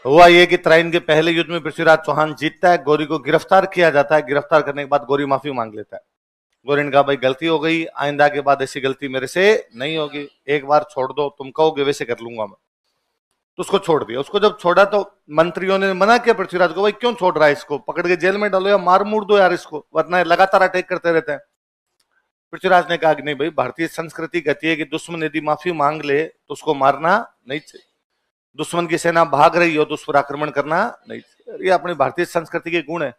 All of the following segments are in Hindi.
हुआ ये कि तराइन के पहले युद्ध में पृथ्वीराज चौहान जीतता है, गौरी को गिरफ्तार किया जाता है। गिरफ्तार करने के बाद गौरी माफी मांग लेता है। गौरी ने कहा भाई गलती हो गई, आइंदा के बाद ऐसी गलती मेरे से नहीं होगी, एक बार छोड़ दो, तुम कहोगे वैसे कर लूंगा मैं। तो उसको छोड़ दिया। उसको जब छोड़ा तो मंत्रियों ने मना किया पृथ्वीराज को, भाई क्यों छोड़ रहा है इसको, पकड़ के जेल में डालो या मार मूर दो यार इसको, वरना लगातार अटैक करते रहते हैं। पृथ्वीराज ने कहा कि नहीं भाई, भारतीय संस्कृति कहती है कि दुश्मन यदि माफी मांग ले तो उसको मारना नहीं चाहिए, दुश्मन की सेना भाग रही हो तो उस पर आक्रमण करना नहीं चाहिए, ये अपनी भारतीय संस्कृति के गुण है।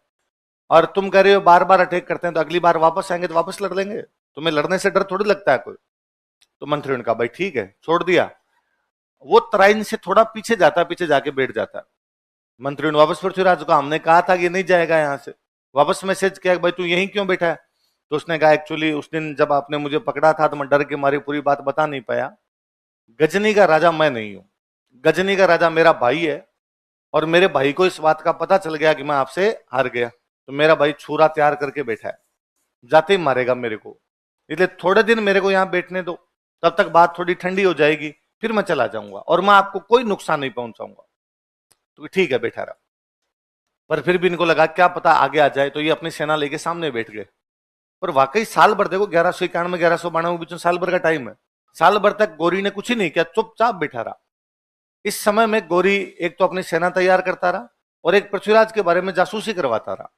और तुम कह रहे हो बार बार अटैक करते हैं तो अगली बार वापस आएंगे तो वापस लड़ लेंगे, तुम्हें लड़ने से डर थोड़ी लगता है कोई। तो मंत्रियों ने कहा भाई ठीक है, छोड़ दिया। वो तराइन से थोड़ा पीछे जाता, पीछे जाके बैठ जाता। मंत्रियों ने वापस पृथ्वीराज को, हमने कहा था कि नहीं जाएगा यहां से, वापस मैसेज किया भाई तू यहीं क्यों बैठा है। तो उसने कहा एक्चुअली उस दिन जब आपने मुझे पकड़ा था तो मैं डर के मारे पूरी बात बता नहीं पाया, गजनी का राजा मैं नहीं हूं, गजनी का राजा मेरा भाई है, और मेरे भाई को इस बात का पता चल गया कि मैं आपसे हार गया, तो मेरा भाई छुरा तैयार करके बैठा है, जाते ही मारेगा मेरे को, इसलिए थोड़े दिन मेरे को यहां बैठने दो, तब तक बात थोड़ी ठंडी हो जाएगी, फिर मैं चला जाऊंगा और मैं आपको कोई नुकसान नहीं पहुंचाऊंगा। तो ठीक है बैठा रहा। पर फिर भी इनको लगा क्या पता आगे आ जाए, तो ये अपनी सेना लेके सामने बैठ गए। पर वाकई साल भर, देखो 1191 1192 बीच में साल भर का टाइम है, साल भर तक गौरी ने कुछ ही नहीं किया, चुपचाप बैठा रहा। इस समय में गौरी एक तो अपनी सेना तैयार करता रहा और एक पृथ्वीराज के बारे में जासूसी करवाता रहा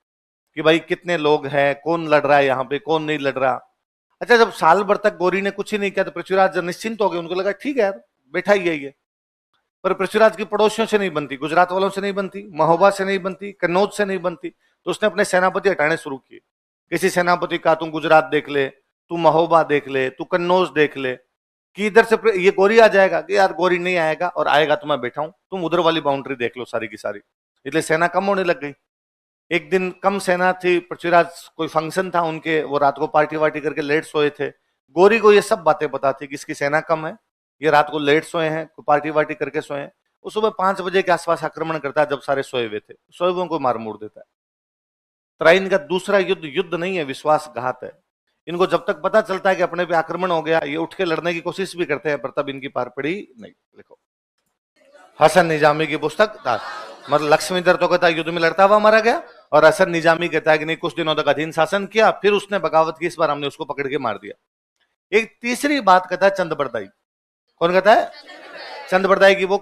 कि भाई कितने लोग हैं, कौन लड़ रहा है यहाँ पे, कौन नहीं लड़ रहा। अच्छा, जब साल भर तक गौरी ने कुछ ही नहीं किया तो पृथ्वीराज निश्चिंत हो गए, उनको लगा ठीक है यार बैठा ही है ये। पर पृथ्वीराज की पड़ोसियों से नहीं बनती, गुजरात वालों से नहीं बनती, महोबा से नहीं बनती, कन्नौज से नहीं बनती, तो उसने अपने सेनापति हटाने शुरू किए। किसी सेनापति का तू गुजरात देख ले, तू महोबा देख ले, तू कन्नौज देख ले, कि इधर से ये गोरी आ जाएगा, कि यार गोरी नहीं आएगा, और आएगा तो मैं बैठा हूं, तुम उधर वाली बाउंड्री देख लो सारी की सारी। इसलिए सेना कम होने लग गई। एक दिन कम सेना थी, पृथ्वीराज कोई फंक्शन था उनके, वो रात को पार्टी वार्टी करके लेट सोए थे। गोरी को ये सब बातें पता थी कि इसकी सेना कम है, ये रात को लेट सोए हैं, पार्टी वार्टी करके सोए हैं। वो सुबह 5 बजे के आसपास आक्रमण करता है, जब सारे सोए हुए थे, सोए हुए को मार मुड़ देता है। तराइन का दूसरा युद्ध युद्ध नहीं है, विश्वासघात है। इनको जब तक पता चलता है कि अपने पे आक्रमण हो गया, ये उठ के लड़ने की कोशिश भी करते हैं, पर तब इनकी पार पड़ी नहीं। लिखो हसन निजामी की पुस्तक था, मतलब लक्ष्मीधर तो कहता है युद्ध में लड़ता हुआ मारा गया, और हसन निजामी कहता है कि नहीं कुछ दिनों तक अधीन शासन किया, फिर उसने बगावत की, इस बार हमने उसको पकड़ के मार दिया। एक तीसरी बात कहता है चंद, कौन कहता है? चंद बरदाई की। वो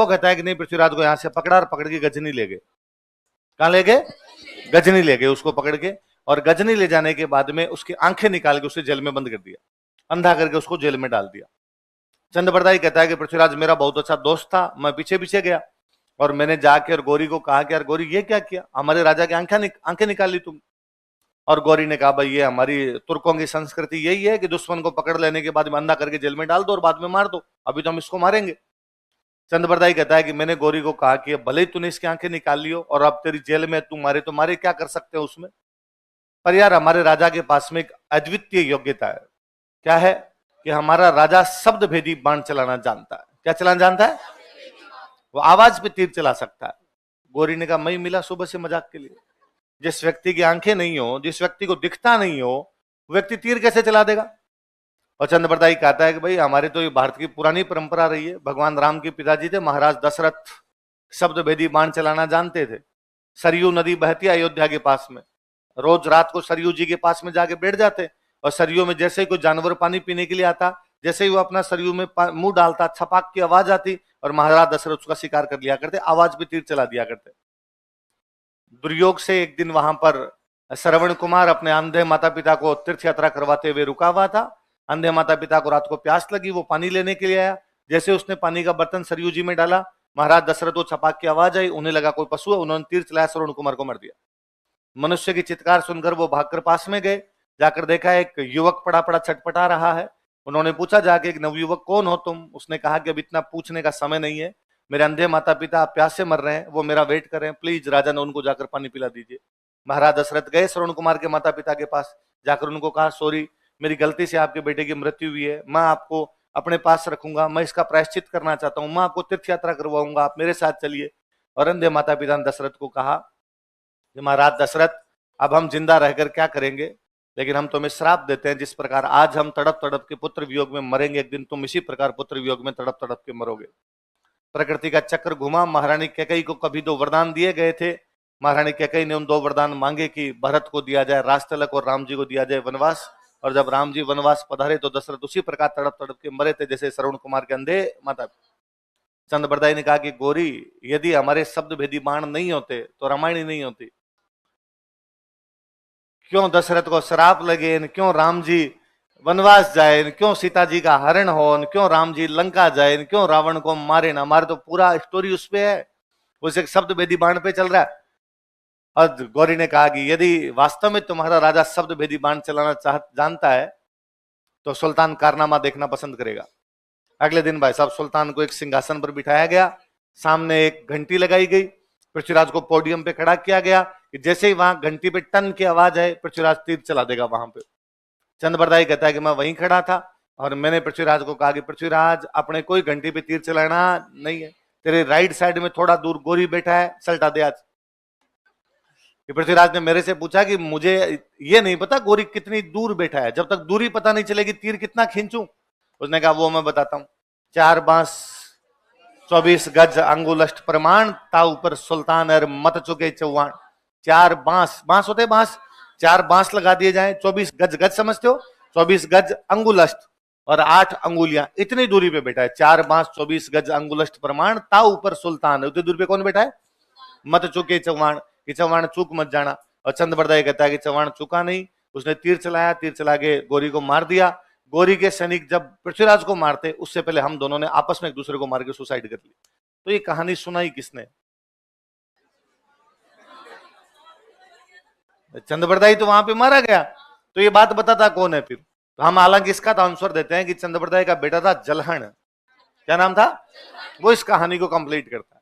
कहता है कि नहीं, पृथ्वीराज को यहां से पकड़ा और पकड़ के गजनी ले गए। कहां ले गए? गजनी ले गए उसको पकड़ के, और गजनी ले जाने के बाद में उसकी आंखें निकाल के उसे जेल में बंद कर दिया, अंधा करके उसको जेल में डाल दिया। चंद बरदाई कहता है कि पृथ्वीराज मेरा बहुत अच्छा दोस्त था, मैं पीछे पीछे गया और मैंने जाके और गौरी को कहा कि यार गौरी ये क्या किया, हमारे राजा की आंखें निकाल ली तुम। और गौरी ने कहा भाई ये हमारी तुर्कों की संस्कृति यही है कि दुश्मन को पकड़ लेने के बाद में अंधा करके जेल में डाल दो और बाद में मार दो, अभी तो हम इसको मारेंगे। चंद बरदाई कहता है कि मैंने गौरी को कहा कि भले ही तूने इसकी आंखें निकाल लियो और अब तेरी जेल में तू मारे तो मारे, क्या कर सकते हो उसमें, पर यार हमारे राजा के पास में एक अद्वितीय योग्यता है। क्या है? कि हमारा राजा शब्द भेदी बाण चलाना जानता है। क्या चलाना जानता है? वो आवाज पे तीर चला सकता है। गौरी ने कहा मैं मिला सुबह से मजाक के लिए, जिस व्यक्ति की आंखें नहीं हो, जिस व्यक्ति को दिखता नहीं हो, वो व्यक्ति तीर कैसे चला देगा? और चंद बरदाई कहता है कि भाई हमारे तो ये भारत की पुरानी परंपरा रही है, भगवान राम के पिताजी थे महाराज दशरथ, शब्द भेदी बाण चलाना जानते थे। सरयू नदी बहती है अयोध्या के पास में, रोज रात को सरयू जी के पास में जाके बैठ जाते, और सरयू में जैसे ही कोई जानवर पानी पीने के लिए आता, जैसे ही वो अपना सरयू में मुंह डालता, छपाक की आवाज आती और महाराज दशरथ उसका शिकार कर लिया करते, आवाज पे तीर चला दिया करते। दुर्योग से एक दिन वहां पर श्रवण कुमार अपने अंधे माता पिता को तीर्थ यात्रा करवाते हुए रुका हुआ था। अंधे माता पिता को रात को प्यास लगी, वो पानी लेने के लिए आया, जैसे उसने पानी का बर्तन सरयू जी में डाला, महाराज दशरथ को छपाक की आवाज आई, उन्हें लगा कोई पशु है, उन्होंने तीर चलाया, श्रवण कुमार को मार दिया। मनुष्य की चित्कार सुनकर वो भागकर पास में गए, जाकर देखा एक युवक पड़ा पड़ा छटपटा रहा है। उन्होंने पूछा जाके एक नवयुवक कौन हो तुम? उसने कहा कि अब इतना पूछने का समय नहीं है, मेरे अंधे माता पिता प्यास से मर रहे हैं, वो मेरा वेट कर रहे हैं, प्लीज राजा ने उनको जाकर पानी पिला दीजिए। महाराज दशरथ गए श्रवण कुमार के माता पिता के पास, जाकर उनको कहा सॉरी, मेरी गलती से आपके बेटे की मृत्यु हुई है, मैं आपको अपने पास रखूंगा, मैं इसका प्रायश्चित करना चाहता हूं, मैं आपको तीर्थ यात्रा करवाऊंगा, आप मेरे साथ चलिए। और अंधे माता पिता ने दशरथ को कहा कि महाराज दशरथ, अब हम जिंदा रहकर क्या करेंगे, लेकिन हम तुम्हें श्राप देते हैं, जिस प्रकार आज हम तड़प तड़प के पुत्र वियोग में मरेंगे, एक दिन तुम इसी प्रकार पुत्र वियोग में तड़प तड़प के मरोगे। प्रकृति का चक्र घुमा। महारानी कैकेयी को कभी 2 वरदान दिए गए थे। महारानी कैकेयी ने उन 2 वरदान मांगे कि भरत को दिया जाए राजतिलक और राम जी को दिया जाए वनवास। और जब राम जी वनवास पधारे तो दशरथ उसी प्रकार तड़प तड़प के मरे थे जैसे श्रवण कुमार के अंधे माता। चंद्रबरदाई ने कहा कि गौरी, यदि हमारे शब्द भेदी बाण नहीं होते तो रामायण ही नहीं होती। क्यों दशरथ को श्राप लगे, क्यों राम जी वनवास जाए, क्यों सीता जी का हरण हो, क्यों राम जी लंका जाए, क्यों रावण को मारे ना। हमारे तो पूरा स्टोरी उस पे है, उस एक शब्द भेदी बाण पे चल रहा है। और गौरी ने कहा कि यदि वास्तव में तुम्हारा राजा शब्द भेदी बाण चलाना जानता है तो सुल्तान कारनामा देखना पसंद करेगा। अगले दिन भाई साहब सुल्तान को एक सिंहासन पर बिठाया गया, सामने एक घंटी लगाई गई, पृथ्वीराज को पोडियम पे खड़ा किया गया कि जैसे ही वहां घंटी पे टन की आवाज आए पृथ्वीराज तीर चला देगा वहां पे। चंद्रबरदाई कहता है कि मैं वहीं खड़ा था और मैंने पृथ्वीराज को कहा कि पृथ्वीराज अपने कोई घंटी पे तीर चलाना नहीं है, तेरे राइट साइड में थोड़ा दूर गोरी बैठा है, सल्टा दे आज। पृथ्वीराज ने मेरे से पूछा कि मुझे ये नहीं पता गोरी कितनी दूर बैठा है, जब तक दूरी पता नहीं चलेगी तीर कितना खींचूं। उसने कहा वो मैं बताता हूं, 4 बांस 24 गज अंगुलष्ट प्रमाण, ता ऊपर सुल्तान और मत चुके चौहान। 4 बांस, बांस होते बांस, 4 बांस लगा दिए जाए, 24 गज, गज समझते हो, 24 गज अंगुलष्ट और 8 अंगुलियां, इतनी दूरी पे बैठा है। 4 बांस 24 गज अंगुलष्ट प्रमाण, ता ऊपर सुल्तान। उतनी दूरी पे कौन बैठा है? मत चुके चौहान, कि चौहान चूक मत जाना। और चंद्रबरदाई कहता है कि चौहान चूका नहीं, उसने तीर चलाया, तीर चला के गोरी को मार दिया। गोरी के सैनिक जब पृथ्वीराज को मारते उससे पहले हम दोनों ने आपस में एक दूसरे को मार के सुसाइड कर ली। तो ये कहानी सुनाई किसने? चंद्रबरदाई तो वहां पे मारा गया, तो ये बात बताता कौन है फिर? तो हम हालांकि इसका तो आंसर देते हैं कि चंद्रबरदाई का बेटा था जलहण। क्या नाम था? वो इस कहानी को कंप्लीट करता है।